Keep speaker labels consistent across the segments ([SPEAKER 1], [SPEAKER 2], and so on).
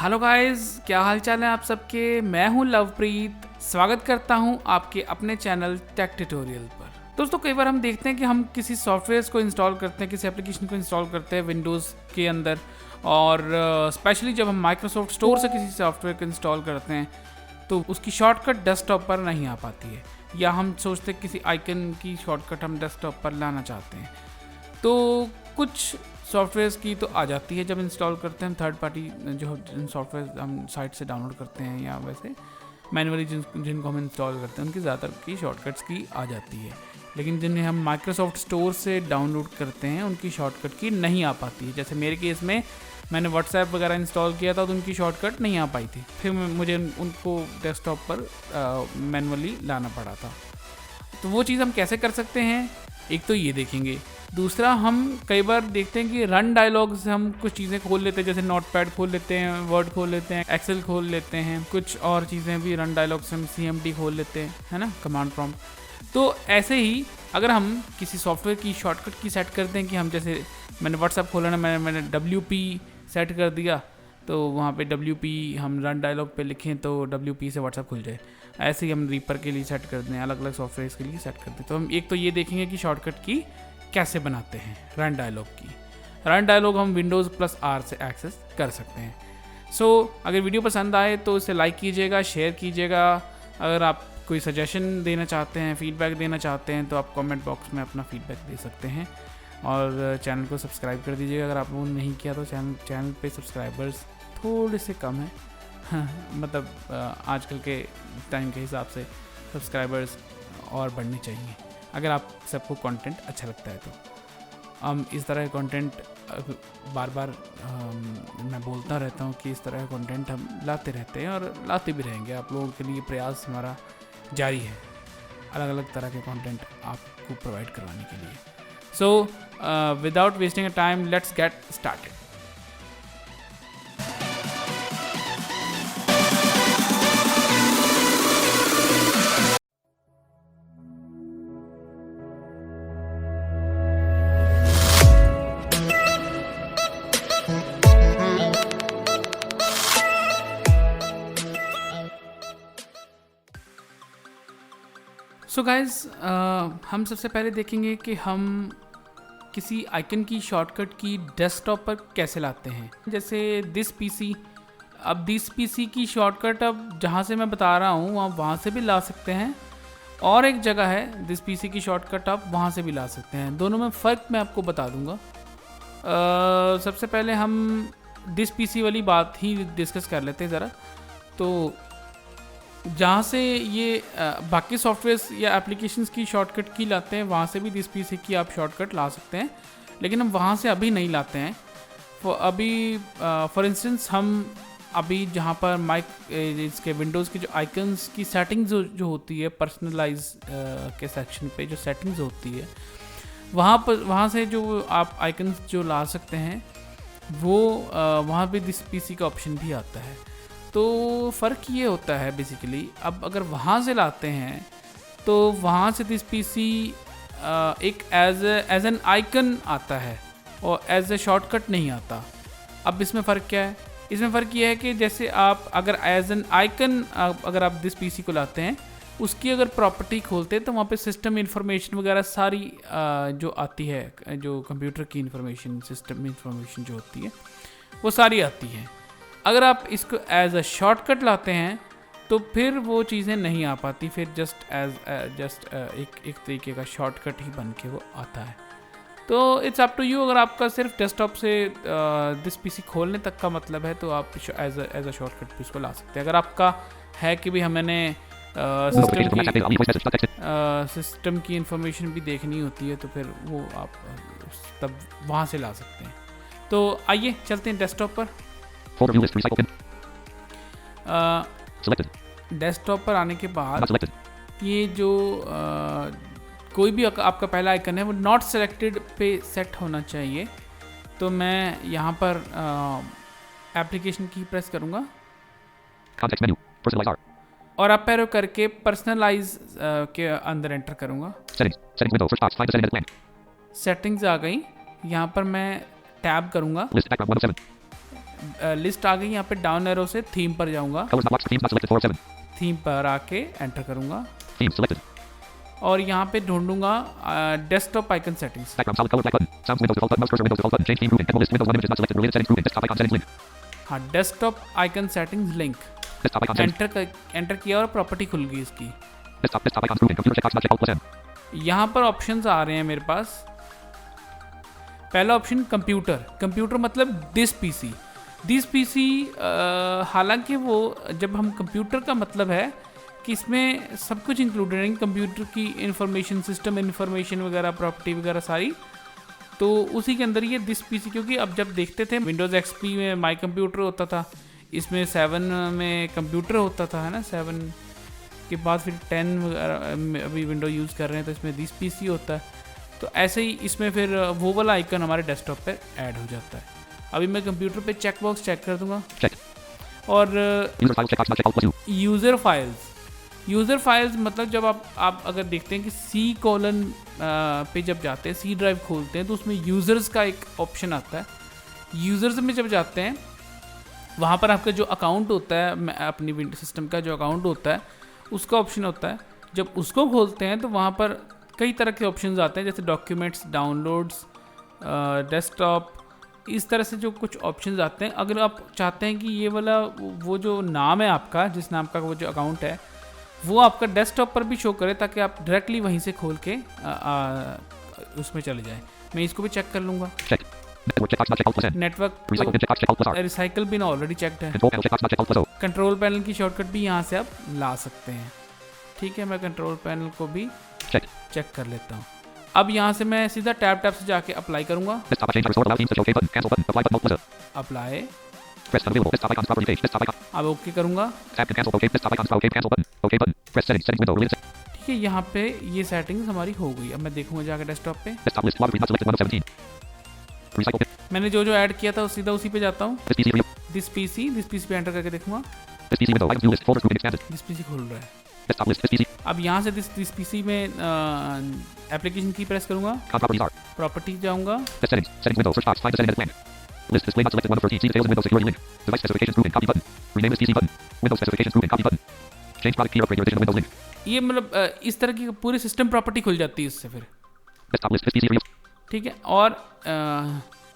[SPEAKER 1] Hello guys, क्या हाल चाल है आप सबके। मैं हूं लवप्रीत, स्वागत करता हूं आपके अपने चैनल टेक ट्यूटोरियल पर। दोस्तों, कई बार हम देखते हैं कि हम किसी सॉफ्टवेयर को इंस्टॉल करते हैं, किसी एप्लीकेशन को इंस्टॉल करते हैं विंडोज़ के अंदर, और स्पेशली जब हम माइक्रोसॉफ्ट स्टोर से किसी सॉफ्टवेयर को इंस्टॉल करते हैं तो उसकी शॉर्टकट डेस्कटॉप पर नहीं आ पाती है, या हम सोचते हैं किसी आइकन की शॉर्टकट हम डेस्कटॉप पर लाना चाहते हैं। तो कुछ सॉफ्टवेयर्स की तो आ जाती है जब इंस्टॉल करते हैं हम, थर्ड पार्टी जो सॉफ्टवेयर हम साइट से डाउनलोड करते हैं या वैसे मैनुअली जिनको हम इंस्टॉल करते हैं उनकी ज़्यादातर की शॉर्टकट्स की आ जाती है। लेकिन जिन्हें हम माइक्रोसॉफ्ट स्टोर से डाउनलोड करते हैं उनकी शॉर्टकट की नहीं आ पाती है। जैसे मेरे केस में मैंने व्हाट्सएप वगैरह इंस्टॉल किया था तो उनकी शॉर्टकट नहीं आ पाई थी, फिर मुझे उनको डेस्कटॉप पर मैनुअली लाना पड़ा था। तो वो चीज़ हम कैसे कर सकते हैं, एक तो ये देखेंगे। दूसरा, हम कई बार देखते हैं कि रन डायलॉग से हम कुछ चीज़ें खोल लेते हैं, जैसे नोटपैड खोल लेते हैं, वर्ड खोल लेते हैं, एक्सेल खोल लेते हैं, कुछ और चीज़ें भी रन डायलॉग से हम CMD खोल लेते हैं, है ना, कमांड प्रॉम्प्ट। तो ऐसे ही अगर हम किसी सॉफ्टवेयर की शॉर्टकट की सेट करते हैं कि हम, जैसे मैंने व्हाट्सएप खोला ना, मैंने WP सेट कर दिया, तो वहाँ पे WP हम रन डायलॉग पे लिखें तो WP से व्हाट्सएप खुल जाए। ऐसे ही हम रीपर के लिए सेट कर दें, अलग अलग सॉफ्टवेयर के लिए सेट कर दें। तो हम एक तो ये देखेंगे कि शॉर्टकट की कैसे बनाते हैं रन डायलॉग की। रन डायलॉग हम विंडोज़ +R से एक्सेस कर सकते हैं। अगर वीडियो पसंद आए तो इसे लाइक कीजिएगा, शेयर कीजिएगा। अगर आप कोई सजेशन देना चाहते हैं, फीडबैक देना चाहते हैं, तो आप कमेंट बॉक्स में अपना फीडबैक दे सकते हैं। और चैनल को सब्सक्राइब कर दीजिएगा अगर आप लोगों ने नहीं किया तो। चैनल पे सब्सक्राइबर्स थोड़े से कम हैं मतलब आजकल के टाइम के हिसाब से सब्सक्राइबर्स और बढ़ने चाहिए अगर आप सबको कंटेंट अच्छा लगता है तो। हम इस तरह का कंटेंट बार बार मैं बोलता रहता हूँ कि इस तरह का कंटेंट हम लाते रहते हैं और लाते भी रहेंगे। आप लोगों के लिए प्रयास हमारा जारी है अलग अलग तरह के कंटेंट आपको प्रोवाइड करवाने के लिए। Without wasting a time, let's get started. Guys, हम सबसे पहले देखेंगे कि हम किसी आइकन की शॉर्टकट की डेस्कटॉप पर कैसे लाते हैं। जैसे दिस PC, अब दिस PC की शॉर्टकट अब जहाँ से मैं बता रहा हूँ आप वहाँ से भी ला सकते हैं, और एक जगह है दिस PC की शॉर्टकट आप वहाँ से भी ला सकते हैं। दोनों में फ़र्क मैं आपको बता दूँगा। सबसे पहले हम दिस PC वाली बात ही डिस्कस कर लेते हैं ज़रा। तो जहाँ से ये बाकी सॉफ्टवेयर्स या एप्लीकेशंस की शॉर्टकट की लाते हैं, वहाँ से भी दिस PC की आप शॉर्टकट ला सकते हैं, लेकिन हम वहाँ से अभी नहीं लाते हैं। फॉर इंस्टेंस हम अभी जहाँ पर इसके विंडोज़ की जो आइकन्स की सेटिंग्स जो होती है, पर्सनलाइज के सेक्शन पे जो सेटिंग्स होती है, वहाँ से जो आप आइकन्स जो ला सकते हैं वो वहाँ पे दिस PC का ऑप्शन भी आता है। तो फ़र्क ये होता है बेसिकली, अब अगर वहाँ से लाते हैं तो वहाँ से दिस PC एक एज एन आइकन आता है और एज ए शॉर्टकट नहीं आता। अब इसमें फ़र्क क्या है? इसमें फ़र्क ये है कि जैसे आप अगर एज एन आइकन अगर आप दिस PC को लाते हैं, उसकी अगर प्रॉपर्टी खोलते हैं तो वहाँ पे सिस्टम इन्फॉर्मेशन वगैरह सारी जो आती है, जो कंप्यूटर की इन्फॉर्मेशन, सिस्टम इन्फॉर्मेशन जो होती है वो सारी आती है। अगर आप इसको एज अ शॉर्टकट लाते हैं तो फिर वो चीज़ें नहीं आ पाती, फिर जस्ट एक तरीके का शॉर्टकट ही बन के वो आता है। तो इट्स अप टू यू। अगर आपका सिर्फ डेस्कटॉप से दिस PC खोलने तक का मतलब है तो आप एज अ शॉर्टकट भी इसको ला सकते हैं। अगर आपका है कि भी मैंने सिस्टम की इंफॉर्मेशन भी देखनी होती है तो फिर वो आप तब वहाँ से ला सकते हैं। तो आइए चलते हैं डेस्कटॉप पर। डेस्कटॉप पर आने के बाद ये जो कोई भी आपका पहला आइकन है वो नॉट सेलेक्टेड पे सेट होना चाहिए। तो मैं यहाँ पर एप्लीकेशन की प्रेस करूँगा और अप एरो करके पर्सनलाइज के अंदर एंटर करूँगा। सेटिंग्स आ गई। यहाँ पर मैं टैब करूँगा, लिस्ट आ गई। यहाँ पे डाउन एरो से थीम पर जाऊँगा,
[SPEAKER 2] Colors not watched. Themes not selected. 4 of 7.
[SPEAKER 1] Theme पर आके एंटर करूँगा
[SPEAKER 2] Themes selected.
[SPEAKER 1] और यहाँ पे ढूंढूंगा desktop icon settings.
[SPEAKER 2] Background solid color black button. Sounds Windows default button. Mouse cursor Windows default button. Change theme grouping. Head list. Windows 1 images not selected. Related settings grouping. Desktop icon settings link.
[SPEAKER 1] हाँ, desktop icon settings link
[SPEAKER 2] Desktop icon settings.
[SPEAKER 1] Enter किया और property खुल गई इसकी।
[SPEAKER 2] Desktop icons grouping. Computer checkbox not checked. Alt plus M.
[SPEAKER 1] यहाँ पर options आ रहे हैं मेरे पास। पहला ऑप्शन कंप्यूटर मतलब दिस पीसी। हालांकि वो जब हम कंप्यूटर का मतलब है कि इसमें सब कुछ इंक्लूडेड है, कंप्यूटर की इंफॉर्मेशन, सिस्टम इंफॉर्मेशन वगैरह, प्रॉपर्टी वगैरह सारी, तो उसी के अंदर ये दिस पीसी। क्योंकि अब जब देखते थे विंडोज़ एक्सपी में माई कंप्यूटर होता था, इसमें 7 में कंप्यूटर होता था, है ना। 7 के बाद फिर 10 वगैरह अभी विंडो यूज़ कर रहे हैं तो इसमें दिस पीसी होता है। तो ऐसे ही इसमें फिर वो वाला आइकन हमारे डेस्कटॉप पे ऐड हो जाता है। अभी मैं कंप्यूटर पे चेक बॉक्स चेक कर दूंगा और यूज़र फाइल्स मतलब जब आप अगर देखते हैं कि C: पे जब जाते हैं, C ड्राइव खोलते हैं तो उसमें यूज़र्स का एक ऑप्शन आता है। यूज़र्स में जब जाते हैं वहाँ पर आपका जो अकाउंट होता है, अपनी विंडो सिस्टम का जो अकाउंट होता है उसका ऑप्शन होता है। जब उसको खोलते हैं तो वहाँ पर कई तरह के ऑप्शंस आते हैं, जैसे डॉक्यूमेंट्स, डाउनलोड्स, डेस्कटॉप, इस तरह से जो कुछ ऑप्शंस आते हैं। अगर आप चाहते हैं कि ये वाला वो जो नाम है आपका, जिस नाम का वो जो अकाउंट है, वो आपका डेस्कटॉप पर भी शो करे ताकि आप डायरेक्टली वहीं से खोल के उसमें चले जाएं। मैं इसको भी चेक कर लूँगा। Network recycle been already checked है। कंट्रोल पैनल की शॉर्टकट भी यहाँ से आप ला सकते हैं। ठीक है, मैं कंट्रोल पैनल को भी चेक कर लेता हूँ। अब यहाँ से मैं सीधा टैब से जाके अप्लाई करूँगा। अप्लाई, अब ओके करूँगा। ठीक है, यहाँ पे ये सेटिंग्स हमारी हो गई। अब मैं देखूँगा जाके डेस्कटॉप पे, मैंने जो ऐड किया था सीधा उसी पे जाता हूँ। दिस पीसी पे एंटर करके देखूँगा। दिस पीसी खुल रहा है। अब यहाँ से दिस पीसी में एप्लीकेशन की प्रेस करूँगा, प्रॉपर्टी जाऊँगा,
[SPEAKER 2] List display not selected 1 of 13. See details in Windows security link. Device specifications grouping. Copy button. Rename this PC button. Windows specifications grouping. Copy button. Change product key upgrade your edition of Windows link.
[SPEAKER 1] ये मतलब इस तरह की पूरी system property खुल जाती है इससे फिर।
[SPEAKER 2] Desktop list. This PC real.
[SPEAKER 1] ठीक है, और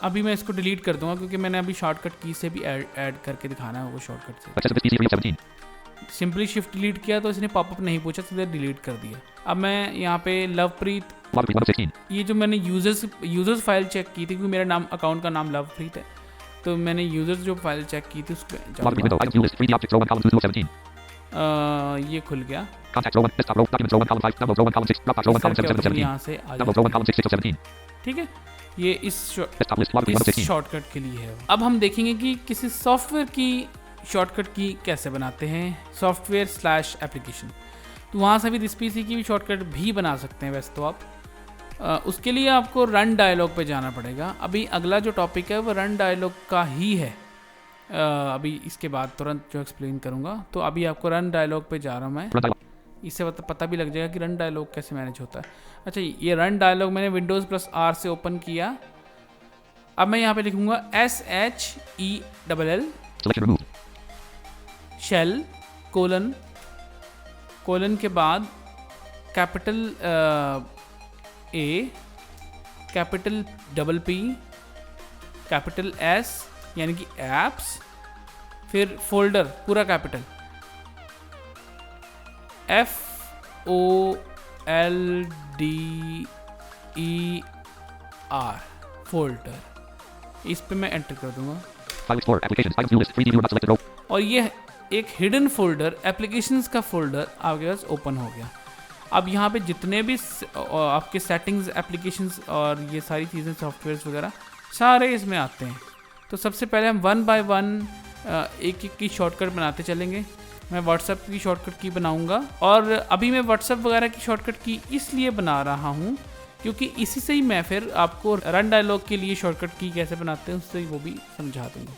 [SPEAKER 1] अभी मैं इसको डिलीट कर दूंगा क्योंकि मैंने अभी शॉर्टकट की से भी ऐड करके दिखाना है वो शॉर्टकट से।
[SPEAKER 2] Access this PC real 17.
[SPEAKER 1] Simply shift delete किया तो इसने पॉपअप नहीं पूछा, सीधे डिलीट कर दिया। अब मैं यहाँ पे लवप्रीत, ये जो मैंने यूजर्स फाइल चेक की थी क्योंकि मेरा नाम अकाउंट का नाम लवप्रीत है, तो मैंने यूजर्स जो फाइल चेक की थी उस पर ये खुल गया। यहाँ से आ जाए। ठीक है, ये इस शॉर्टकट के लिए है। अब हम देखेंगे कि किसी सॉफ्टवेयर की शॉर्टकट की कैसे बनाते हैं, सॉफ्टवेयर / एप्लीकेशन। तो वहाँ से भी दिस पीसी की भी शॉर्टकट भी बना सकते हैं वैसे तो आप। उसके लिए आपको रन डायलॉग पे जाना पड़ेगा। अभी अगला जो टॉपिक है वो रन डायलॉग का ही है। अभी इसके बाद तुरंत जो एक्सप्लेन करूँगा। तो अभी आपको रन डायलॉग पे जा रहा हूँ मैं, इससे पता भी लग जाएगा कि रन डायलॉग कैसे मैनेज होता है। अच्छा, ये रन डायलॉग मैंने Windows+R से ओपन किया। अब मैं यहाँ पे लिखूँगा SHELL शेल कोलन के बाद capital A, capital P, capital S यानी कि एप्स, फिर फोल्डर पूरा कैपिटल FOLDER फोल्डर, इस पे मैं एंटर कर दूंगा। और ये एक हिडन फोल्डर, एप्लीकेशंस का फोल्डर आपके पास ओपन हो गया। अब यहाँ पे जितने भी आपके सेटिंग्स, एप्लीकेशंस और ये सारी चीज़ें, सॉफ्टवेयर्स वगैरह सारे इसमें आते हैं। तो सबसे पहले हम 1 by 1 एक की शॉर्टकट बनाते चलेंगे। मैं व्हाट्सएप की शॉर्टकट की बनाऊंगा और अभी मैं व्हाट्सएप वगैरह की शॉर्टकट की इसलिए बना रहा हूँ क्योंकि इसी से ही मैं फिर आपको रन डायलॉग के लिए शॉर्टकट की कैसे बनाते हैं उससे वो भी समझा दूंगा।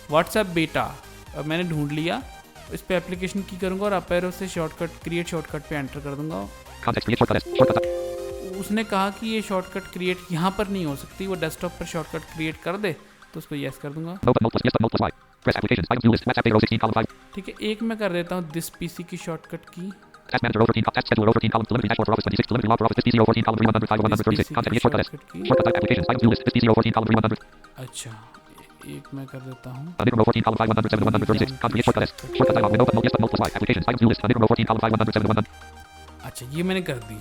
[SPEAKER 1] व्हाट्सएप बेटा मैंने ढूंढ लिया, इस पे एप्लीकेशन की करूंगा और अप एरो से शॉर्टकट क्रिएट शॉर्टकट पे एंटर कर दूंगा। उसने कहा कि ये शॉर्टकट क्रिएट यहाँ पर नहीं हो सकती, वो डेस्कटॉप पर शॉर्टकट क्रिएट कर दे, तो उसको येस कर दूंगा।
[SPEAKER 2] No button, no plus, yes button, no plus Y. Press applications, items, view list, WhatsApp, data row 16, column 5.
[SPEAKER 1] ठीक है, एक मैं कर देता हूँ दिस पीसी की शॉर्टकट की।
[SPEAKER 2] Task manager row 13, task scheduler row 13, column, telemetry dashboard for office 26, telemetry log for office, this PC row 14, column 3, 100, 5, 136, content, shortcut S. Shortcut type applications, items, view list, this PC row 14, column 3, 100.
[SPEAKER 1] अच्छा, एक मैं कर देता हूँ।
[SPEAKER 2] Unit row 14, column 5, 107, 136, content, shortcut S. Shortcut dialog, window button, no yes button, no plus Y. Applications, items, view list, unit row 14, column 5, 107, 100.
[SPEAKER 1] अच्छा, ये मैंने कर दी,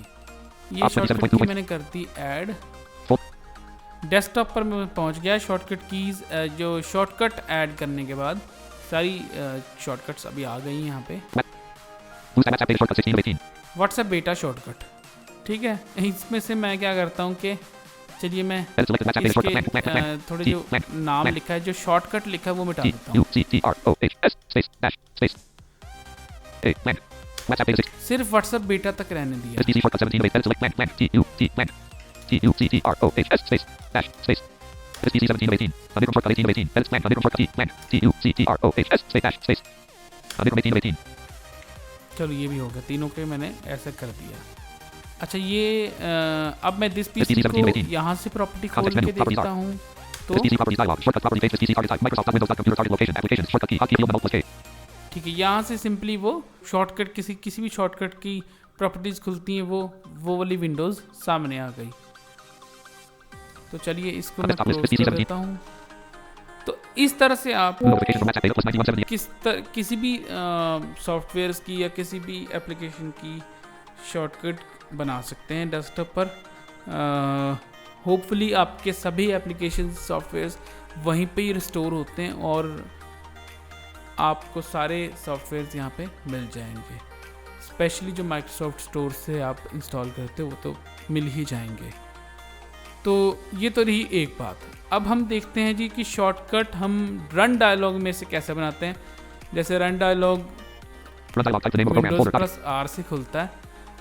[SPEAKER 1] ये शॉर्टकट की मैंने कर दी ऐड। डेस्कटॉप पर मैं पहुंच गया। शॉर्टकट कीज जो शॉर्टकट ऐड करने के बाद सारी शॉर्टकट्स अभी आ गई यहाँ पे। व्हाट्सएप बेटा शॉर्टकट, ठीक है। इसमें से मैं क्या करता हूँ कि चलिए मैं इसके थोड़े जो नाम लिखा है, जो शॉर्टकट लिखा है वो मिटा देता हूँ। सिर्फ व्हाट्सएप बेटा तक रहने दिया। चलो ये भी हो गया, तीनों के मैंने ऐसा कर दिया। अच्छा, ये अब मैं दिस पीसी को यहाँ से प्रॉपर्टी खोल के देखता हूँ तो ठीक है, यहाँ से सिंपली वो शॉर्टकट किसी भी शॉर्टकट की प्रॉपर्टीज खुलती हैं, वो वाली विंडोज सामने आ गई। तो चलिए इसको मैं क्लोज कर देता हूँ। तो इस तरह से आप किसी भी सॉफ्टवेयर्स की या किसी भी एप्लीकेशन की शॉर्टकट बना सकते हैं डेस्कटॉप पर। होपफुली आपके सभी एप्लीकेशन सॉफ्टवेयर्स वहीं पे ही रिस्टोर होते हैं और आपको सारे सॉफ्टवेयर्स यहाँ पे मिल जाएंगे। स्पेशली जो माइक्रोसॉफ्ट स्टोर से आप इंस्टॉल करते हो वो तो मिल ही जाएंगे। तो ये तो रही एक बात। अब हम देखते हैं जी कि शॉर्टकट हम रन डायलॉग में से कैसे बनाते हैं। जैसे run dialog Windows plus R से खुलता है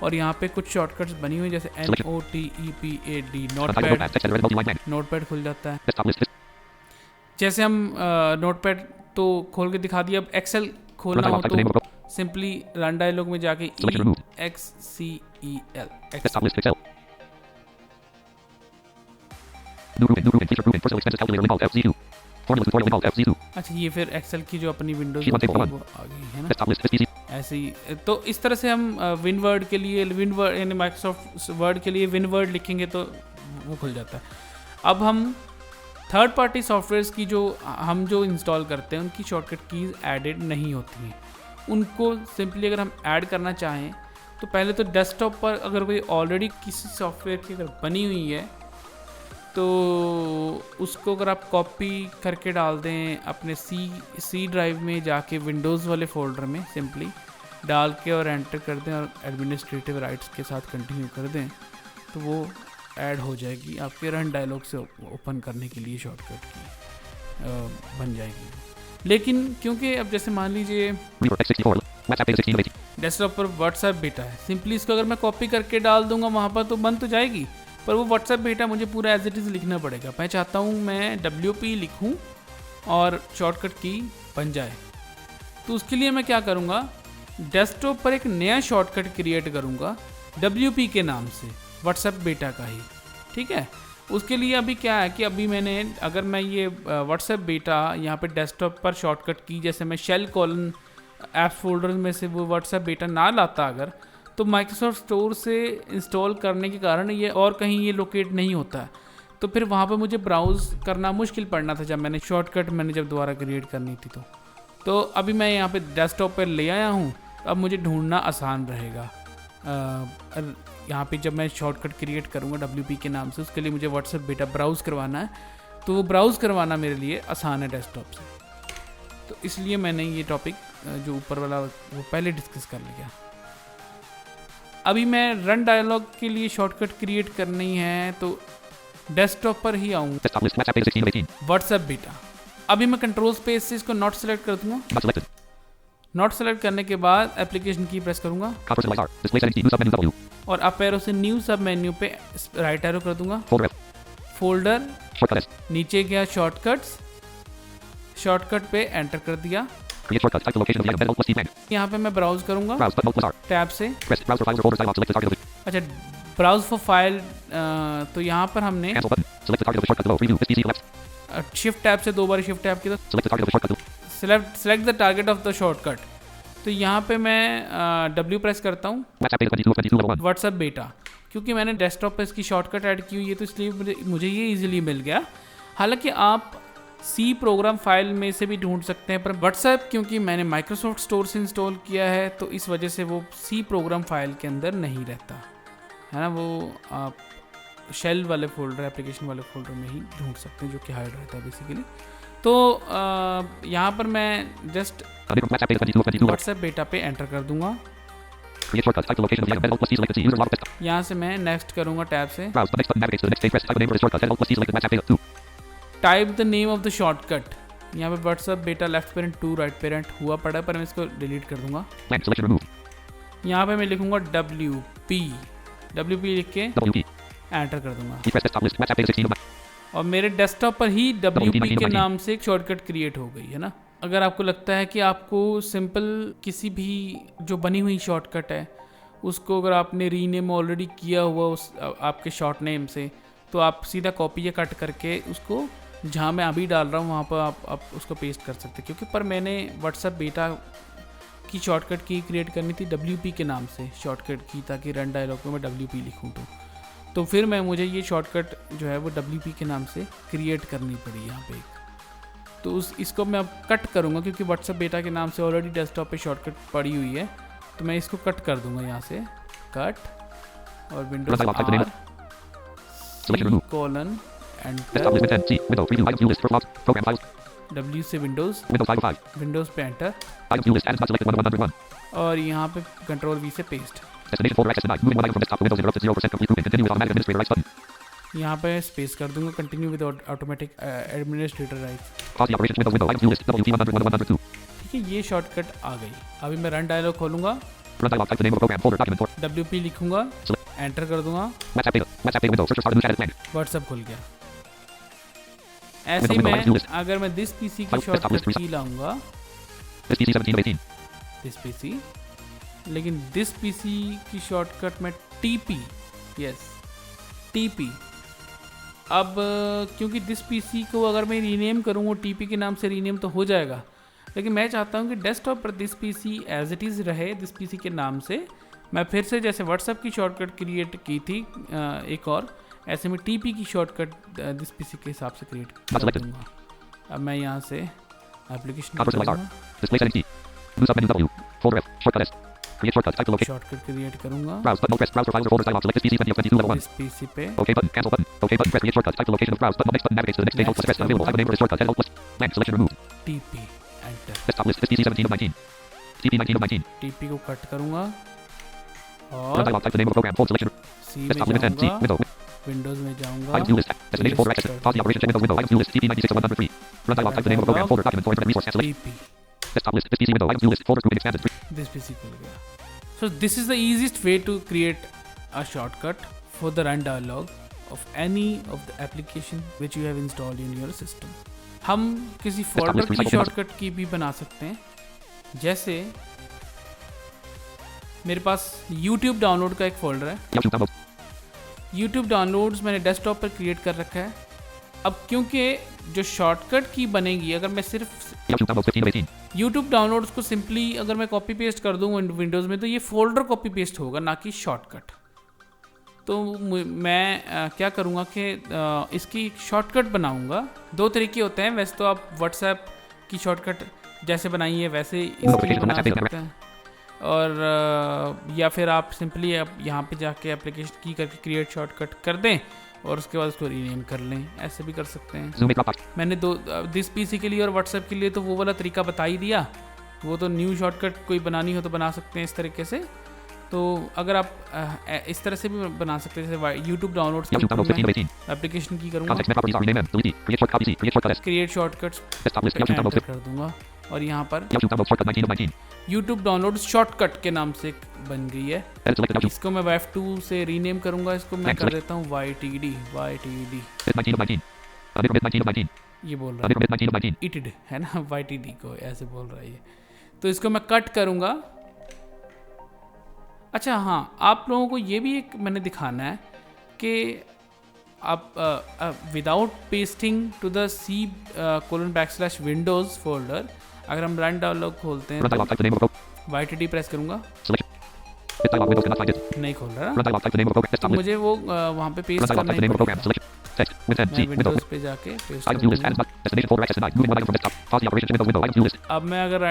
[SPEAKER 1] और यहाँ पे कुछ शॉर्टकट्स बनी हुई जैसे NOTEPAD नोटपैड खुल जाता है। जैसे हम नोटपैड तो खोल के दिखा दिया। अब एक्सेल खोलना हो तो सिंपली रन डायलॉग में जाके EXCEL अच्छा, ये फिर एक्सेल की जो अपनी विंडोज वो आ गई है ना, ऐसे ही। तो इस तरह से हम विनवर्ड के लिए विनवर्ड यानी माइक्रोसॉफ्ट वर्ड के लिए विनवर्ड लिखेंगे तो वो खुल जाता है। अब हम थर्ड पार्टी सॉफ्टवेयर्स की जो इंस्टॉल करते हैं उनकी शॉर्टकट कीज़ एडेड नहीं होती हैं। उनको सिंपली अगर हम ऐड करना चाहें तो पहले तो डेस्कटॉप पर अगर कोई ऑलरेडी किसी सॉफ्टवेयर की अगर बनी हुई है तो उसको अगर आप कॉपी करके डाल दें अपने सी ड्राइव में जाके विंडोज़ वाले फोल्डर में सिंपली डाल के और एंटर कर दें और एडमिनिस्ट्रेटिव राइट्स के साथ कंटिन्यू कर दें तो वो ऐड हो जाएगी आपके रन डायलॉग से ओपन करने के लिए शॉर्टकट की बन जाएगी। लेकिन क्योंकि अब जैसे मान लीजिए डेस्कटॉप पर व्हाट्सएप बेटा है, सिंपली इसको अगर मैं कॉपी करके डाल दूंगा वहाँ पर तो बन तो जाएगी, पर वो व्हाट्सएप बेटा मुझे पूरा एज इट इज़ लिखना पड़ेगा। मैं चाहता हूँ मैं WP लिखूँ और शॉर्टकट की बन जाए। तो उसके लिए मैं क्या करूँगा, डेस्कटॉप पर एक नया शॉर्टकट क्रिएट करूँगा WP के नाम से, व्हाट्सएप बेटा का ही, ठीक है। उसके लिए अभी क्या है कि अभी मैंने अगर मैं ये व्हाट्सएप बेटा यहाँ पे डेस्कटॉप पर शॉर्टकट की जैसे मैं शेल कॉलन ऐप फोल्डर में से वो व्हाट्सएप बेटा ना लाता अगर, तो माइक्रोसॉफ्ट स्टोर से इंस्टॉल करने के कारण ये और कहीं ये लोकेट नहीं होता है, तो फिर वहाँ पे मुझे ब्राउज़ करना मुश्किल पड़ना था जब मैंने शॉर्टकट जब दोबारा क्रिएट करनी थी। तो अभी मैं यहाँ पे डेस्कटॉप पर ले आया हूँ, अब मुझे ढूंढना आसान रहेगा। यहाँ पे जब मैं शॉर्टकट क्रिएट करूँगा WP के नाम से, उसके लिए मुझे व्हाट्सएप बेटा ब्राउज़ करवाना है, तो वो ब्राउज़ करवाना मेरे लिए आसान है डेस्कटॉप से। तो इसलिए मैंने ये टॉपिक जो ऊपर वाला वो पहले डिस्कस कर लिया। अभी मैं रन डायलॉग के लिए शॉर्टकट क्रिएट करनी है तो डेस्कटॉप पर ही आऊँगा, व्हाट्सएप बेटा। अभी मैं कंट्रोल स्पेस से इसको नॉट सेलेक्ट कर दूंगा। नॉट सेलेक्ट करने के बाद एप्लीकेशन की प्रेस करूंगा और अप एरो से न्यू सब मेन्यू पे राइट एरो कर दूंगा। फोल्डर नीचे गया शॉर्टकट्स, शॉर्टकट पे एंटर कर दिया। यहाँ पे मैं ब्राउज करूंगा टैब से। अच्छा, ब्राउज फॉर फाइल, तो यहाँ पर हमने
[SPEAKER 2] Cancel button. Select the target of the shortcut below. Preview. This PC left.
[SPEAKER 1] Shift tab से 2 बार शिफ्ट टैब की, तो
[SPEAKER 2] Select the target of the shortcut below.
[SPEAKER 1] Select the target of the shortcut. तो यहाँ पे मैं W प्रेस करता हूँ,
[SPEAKER 2] WhatsApp beta 22 of 22 level 1.
[SPEAKER 1] WhatsApp बेटा, क्योंकि मैंने डेस्कटॉप पे इसकी शॉर्टकट ऐड की हुई है तो इसलिए मुझे ये इजीली मिल गया। हालांकि आप सी प्रोग्राम फाइल में से भी ढूंढ सकते हैं, पर व्हाट्सएप क्योंकि मैंने माइक्रोसॉफ्ट स्टोर से इंस्टॉल किया है तो इस वजह से वो सी प्रोग्राम फाइल के अंदर नहीं रहता है ना, वो आप शेल वाले फोल्डर, एप्लीकेशन वाले फोल्डर में ही ढूंढ सकते हैं, जो कि हाइड रहता है बेसिकली। तो यहाँ पर मैं just
[SPEAKER 2] Commit from WhatsApp beta 22 of 22 level.
[SPEAKER 1] WhatsApp बेटा पे एंटर कर दूंगा।
[SPEAKER 2] Create shortcut. Type the location of the item. Alt plus T. Select the C. User log desktop.
[SPEAKER 1] यहाँ से मैं नेक्स्ट करूँगा टैब से,
[SPEAKER 2] Browse. The next button navigates to the next page. Press. Type the name of the shortcut. Alt plus T. Select WhatsApp beta 2.
[SPEAKER 1] Type the name of the shortcut. यहाँ पे WhatsApp बेटा left parent 2 right parent हुआ पड़ा है, पर मैं इसको delete कर दूंगा।
[SPEAKER 2] Blank. Selection removed.
[SPEAKER 1] यहाँ पे मैं लिखूंगा WP लिख के
[SPEAKER 2] WP.
[SPEAKER 1] एंटर कर दूंगा,
[SPEAKER 2] Press desktop list. WhatsApp beta 16 of
[SPEAKER 1] और मेरे डेस्कटॉप पर ही WP के
[SPEAKER 2] 19
[SPEAKER 1] नाम से एक शॉर्टकट क्रिएट हो गई है ना। अगर आपको लगता है कि आपको सिंपल किसी भी जो बनी हुई शॉर्टकट है उसको अगर आपने रीनेम ऑलरेडी किया हुआ उस आपके शॉर्ट नेम से, तो आप सीधा कॉपी या कट करके उसको जहाँ मैं अभी डाल रहा हूँ वहाँ पर आप उसको पेस्ट कर सकते हैं। क्योंकि पर मैंने व्हाट्सएप बेटा की शॉर्टकट की क्रिएट करनी थी WP के नाम से शॉर्टकट की, ताकि रन डायलॉग में मैं WP लिखूँ तो फिर मुझे ये शॉर्टकट जो है वो WP के नाम से क्रिएट करनी पड़ी यहाँ पे एक। तो इसको मैं अब कट करूँगा क्योंकि व्हाट्सएप बेटा के नाम से ऑलरेडी डेस्कटॉप पे शॉर्टकट पड़ी हुई है, तो मैं इसको कट कर दूँगा यहाँ से, कट और Windows R colon
[SPEAKER 2] Desktop list
[SPEAKER 1] enter,
[SPEAKER 2] with 10. C. Window. Preview. Items view list. Program. Program files.
[SPEAKER 1] W से विंडोज़,
[SPEAKER 2] Windows 505.
[SPEAKER 1] विंडोज़ पे enter,
[SPEAKER 2] Items view list. Items not selected 1 of 101.
[SPEAKER 1] और यहाँ पे कंट्रोल V से paste.
[SPEAKER 2] Destination folder access denied. Moving one item from desktop to Windows interrupted 0% complete grouping. Continue with automatic administrator rights button.
[SPEAKER 1] यहाँ पे space कर दूंगा, continue with automatic administrator rights.
[SPEAKER 2] Pause the operations window. Items view list. WP 100 102.
[SPEAKER 1] ठीक है, ये shortcut आ गई। अभी मैं रन डायलॉग खोलूंगा,
[SPEAKER 2] Run dialog. Type the name of the program. Folder. Document. For.
[SPEAKER 1] WP लिखूंगा, एंटर कर दूंगा,
[SPEAKER 2] WhatsApp data. WhatsApp data window. Search for new chat blank.
[SPEAKER 1] WhatsApp खुल गया। ऐसे ही मैं अगर मैं दिस पीसी की शॉर्टकट की लाऊंगा,
[SPEAKER 2] This PC 17 of 18.
[SPEAKER 1] This PC, लेकिन दिस पीसी की शॉर्टकट में TP, यस TP। अब क्योंकि दिस पीसी को अगर मैं रीनेम करूँ वो TP के नाम से रीनेम तो हो जाएगा, लेकिन मैं चाहता हूँ कि डेस्कटॉप पर this PC as it is रहे, दिस पीसी के नाम से। मैं फिर से जैसे व्हाट्सएप की शॉर्टकट क्रिएट की थी एक और, ऐसे में TP की शॉर्टकट दिस पीसी के हिसाब से क्रिएट कर दूँगा। अब मैं यहाँ से application
[SPEAKER 2] Display settings T. New submenu W. Folder F. Shortcut S. Create shortcut. Type the location.
[SPEAKER 1] Shortcut create करूँगा
[SPEAKER 2] Browse button. No press. Browse for files or folders dialog. Select this PC 20 of 22 level 1.
[SPEAKER 1] This PC पे,
[SPEAKER 2] OK button. Cancel button. OK button. Press create shortcut. Type the location of browse button. Next button navigates to the next page. Alt plus press. Unavailable. Type the name of the shortcut. Alt plus. Blank. Selection removed.
[SPEAKER 1] TP enter.
[SPEAKER 2] Desktop list. This PC 17 of 19. TP 19 of 19.
[SPEAKER 1] TP को cut करूँगा
[SPEAKER 2] Run
[SPEAKER 1] और
[SPEAKER 2] dialog. Type the name of the program. Hold selection.
[SPEAKER 1] C में
[SPEAKER 2] Desktop limit 10. C.
[SPEAKER 1] जाऊँगा,
[SPEAKER 2] Window.
[SPEAKER 1] Windows में जाऊँगा,
[SPEAKER 2] Items view list. Destination folder access. Pause the operation check window. Window. Items view list. TP 96 of 103. Run dialog. Type the name of the program. Folder. Document. For internet resource. Cancel it.
[SPEAKER 1] TP,
[SPEAKER 2] Desktop list. This PC window. Items view list. Folder grouping expanded.
[SPEAKER 1] this PC खुल गया। So this is the easiest way to create a shortcut for the run dialog of any of the application which you have installed in your system. हम किसी folder की shortcut की भी बना सकते हैं, जैसे मेरे पास YouTube डाउनलोड का एक फोल्डर है।
[SPEAKER 2] YouTube download.
[SPEAKER 1] YouTube डाउनलोड्स मैंने डेस्कटॉप पर क्रिएट कर रखा है। अब क्योंकि जो शॉर्टकट की बनेगी, अगर मैं सिर्फ
[SPEAKER 2] YouTube download 15 of 18.
[SPEAKER 1] YouTube downloads को सिंपली अगर मैं कॉपी पेस्ट कर दूँ विंडोज़ में, तो ये फोल्डर कॉपी पेस्ट होगा, ना कि शॉर्टकट। तो मैं क्या करूँगा कि इसकी शॉर्टकट बनाऊँगा। दो तरीके होते हैं, वैसे तो आप व्हाट्सएप की शॉर्टकट जैसे बनाई है वैसे इसकी भी बना सकते हैं, और या फिर आप सिंपली यहाँ पे जाके एप्लीकेशन की करके क्रिएट शॉर्टकट कर दें और उसके बाद उसको रीनेम कर लें, ऐसे भी कर सकते हैं।
[SPEAKER 2] Zoom Dropbox.
[SPEAKER 1] मैंने दिस पीसी के लिए और व्हाट्सएप के लिए तो वो वाला तरीका बता ही दिया। वो तो न्यू शॉर्टकट कोई बनानी हो तो बना सकते हैं इस तरीके से। तो अगर आप इस तरह से भी बना सकते हैं, जैसे YouTube downloads
[SPEAKER 2] YouTube download 15 of 18.
[SPEAKER 1] Application की करूँगा,
[SPEAKER 2] Context menu properties are rename them. Delete. Create shortcut C. Create shortcut S.
[SPEAKER 1] Create shortcuts
[SPEAKER 2] Desktop list. YouTube download
[SPEAKER 1] कर दूंगा, और यहाँ पर
[SPEAKER 2] YouTube download shortcut 19 of 19.
[SPEAKER 1] YouTube download shortcut के नाम से बन गई है।
[SPEAKER 2] Edit selected YouTube.
[SPEAKER 1] इसको मैं F2 से रीनेम करूँगा, इसको मैं कर देता हूँ YTD।
[SPEAKER 2] Bit 19 of 19. Bit 19 of 19.
[SPEAKER 1] ये बोल रहा
[SPEAKER 2] Bit 19 of 19.
[SPEAKER 1] है इटिड है ना, YTD को ऐसे बोल रहा है ये। तो इसको मैं कट करूँगा। अच्छा हाँ, आप लोगों को ये भी एक मैंने दिखाना है कि आप without pasting to the C:\Windows folder, अगर हम रन डायलॉग खोलते हैं
[SPEAKER 2] Run dialog, type the name of a program.
[SPEAKER 1] YTD press करूँगा,
[SPEAKER 2] Selection. Hit dialog, Windows cannot find it.
[SPEAKER 1] नहीं खोल रहा।
[SPEAKER 2] Run dialog, type the name of a program.
[SPEAKER 1] तो
[SPEAKER 2] Desktop list.
[SPEAKER 1] मुझे वो वहाँ पे
[SPEAKER 2] Run
[SPEAKER 1] पेस्ट
[SPEAKER 2] dialog,
[SPEAKER 1] करना
[SPEAKER 2] type the
[SPEAKER 1] he
[SPEAKER 2] name of a program.
[SPEAKER 1] पड़ेगा।
[SPEAKER 2] Selection. Text. With N,
[SPEAKER 1] मैं
[SPEAKER 2] G, Windows.
[SPEAKER 1] विंडोज़ पे जाके पेस्ट
[SPEAKER 2] Items view list.
[SPEAKER 1] करूँगा।
[SPEAKER 2] Add destination folder access denied. Moving one item from desktop. Pause the operation. Windows. Window. Items view list.
[SPEAKER 1] अब मैं अगर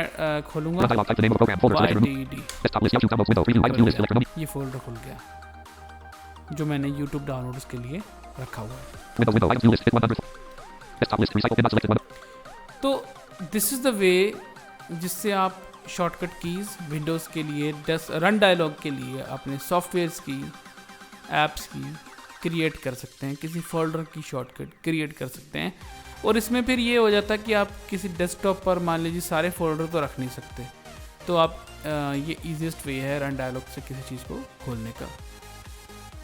[SPEAKER 1] खोलूँगा
[SPEAKER 2] Run dialog, type the name of a program. Folder. Selection. Remove.
[SPEAKER 1] YTD,
[SPEAKER 2] Desktop list. YouTube downloads. Window. Preview. Items view list. Select. Remove.
[SPEAKER 1] ये folder खुल गया जो मैंने YouTube downloads के लिए रखा हुआ है।
[SPEAKER 2] Window. Window. Items view list. Hit 100. Desktop list. Recycle. Did not select one.
[SPEAKER 1] तो दिस इज़ द वे जिससे आप शॉर्टकट कीज़ विंडोज़ के लिए रन डायलॉग के लिए अपने सॉफ्टवेयर्स की ऐप्स की क्रिएट कर सकते हैं, किसी फोल्डर की शॉर्टकट क्रिएट कर सकते हैं। और इसमें फिर ये हो जाता है कि आप किसी डेस्कटॉप पर मान लीजिए सारे फोल्डर तो रख नहीं सकते, तो आप ये ईजीएस्ट वे है रन डायलॉग से किसी चीज़ को खोलने का।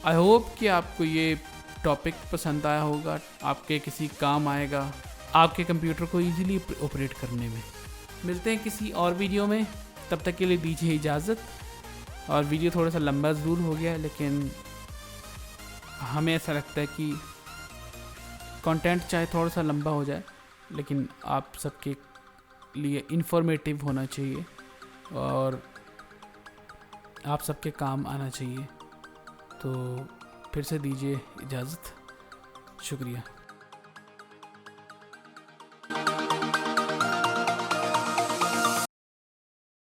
[SPEAKER 1] आई होप कि आपको ये टॉपिक पसंद आया होगा, आपके किसी काम आएगा, आपके कंप्यूटर को इजीली ऑपरेट करने में। मिलते हैं किसी और वीडियो में, तब तक के लिए दीजिए इजाज़त। और वीडियो थोड़ा सा लंबा ज़रूर हो गया, लेकिन हमें ऐसा लगता है कि कंटेंट चाहे थोड़ा सा लंबा हो जाए, लेकिन आप सबके लिए इन्फॉर्मेटिव होना चाहिए और आप सबके काम आना चाहिए। तो फिर से दीजिए इजाज़त, शुक्रिया।